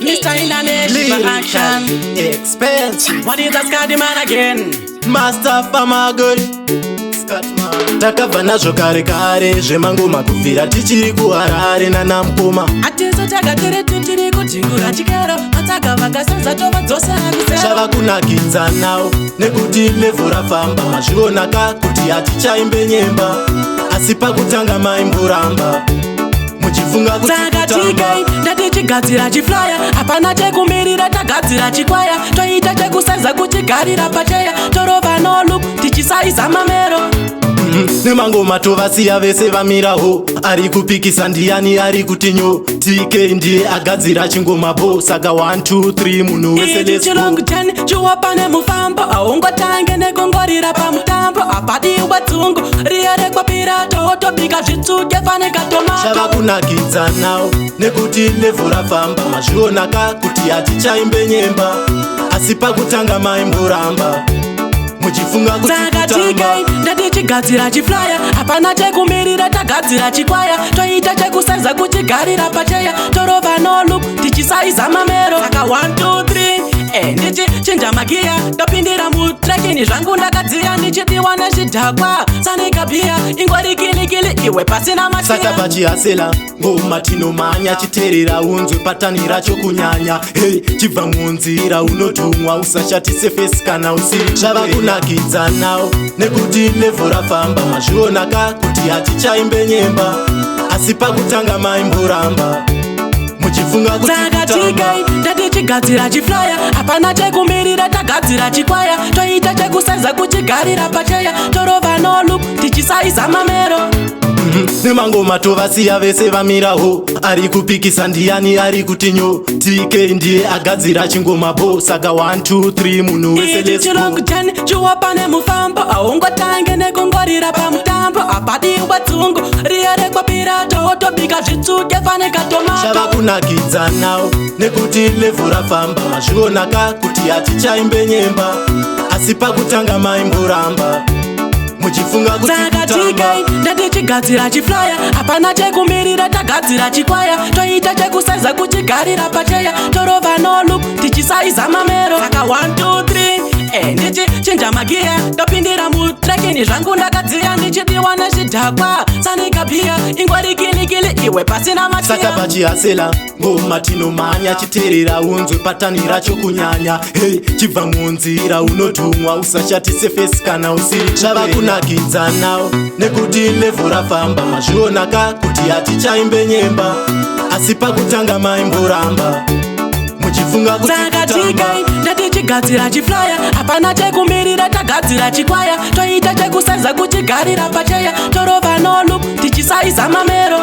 Mr. International Action. Expensive. What is that Scotty man again? Master Farmer Girl. Scatman. Takabva nazvo kare kare zvemangoma kubvira tichiri kuHarare naNamukoma. Atizo takatiri tiri kudzingura chikero matakavaka senza tova dzose akusero. Zvava kunakidza nawo nekuti level rafamba mazvionaka kuti hatichaimbe nyemba asi pakutanga maimboramba muchifunga kuti takatikai ndatichigadzira chiflyer hapana chekumirira tagadzira chikwaya toita chekusenza kuchigarira pacheya torova nolu tichisaiza mamero nemangoma tovasiya vese vamiraho ari kupikisa ndiani ari kuti nyo TK ndiye agadzira chingoma bo saka 1 2 3 munhu wese let's go chilongu chani chiwapa nemufambo aungotange nekongorira pamutambo apadiwa dzungu riyerekwa pirato otobika zvitsuke faneka tomato zvava kunakidza nawo nekuti level rafamba mazvionaka kuti hatichaimbe nyemba asi pakutanga maimboramba muchifunga kuti takatikai ndatichigadzira chiflyer hapana chekumirira tagadzira chikwaya toita chekusenza kuchigarira pacheya torova nolu tichisaiza mamero saka 1 2 3 ndichichinja magiya ndopindira mutrekini zvangu ndakadziya ndichidiwa nezvidhakwa sanikabiya ingorikilikili iwe pasina matiya saka pachihasela ngoma tinomanya chiterera unzwe patani racho kunyanya hey chibva munzira unotumwa usashatise fesi kana usiri zvava kunakidza nawo nekuti level rafamba mazvionaka kuti hatichaimbe nyemba asi pakutanga maimboramba muchifunga kuti takatikai ndatichigadzira chiflyer hapana chekumirira tagadzira chikwaya toita chekusenza kuchigarira pacheya torova nolu tichisaiza mamero nemangoma tovasiya vese vamiraho ari kupikisa ndiani ari kuti nyo TK ndiye agadzira chingoma bo saka 1 2 3 munhu wese let's go chilongu chani chiwapa nemufambo aungotange nekongorira pamutambo apadiwa dzungu riyerekwa pirato otobika zvitsuke faneka tomato zvava kunakidza nawo nekuti level rafamba mazvionaka kuti hatichaimbe nyemba asi pakutanga maimboramba muchifunga kuti takatikai ndatichigadzira chiflyer hapana chekumirira tagadzira chikwaya toita chekusenza kuchigarira pacheya torova nolu tichisaiza mamero saka 1 2 3 ndichichinja magiya ndopindira mutrekini zvangu ndakadziya ndichidiwa nezvidhakwa sanikabiya ingorikilikili iwe pasina matiya saka pachihasela ngoma tinomanya chiterera unzwe patani racho kunyanya hey chibva munzira unotumwa usashatise fesi kana usiri zvava kunakidza nawo nekuti level rafamba mazvionaka kuti hatichaimbe nyemba asi pakutanga maimboramba muchifunga kuti takatikai ndatichigadzira chiflyer hapana chekumirira tagadzira chikwaya toita chekusenza kuchigarira pacheya torova nolu tichisaiza mamero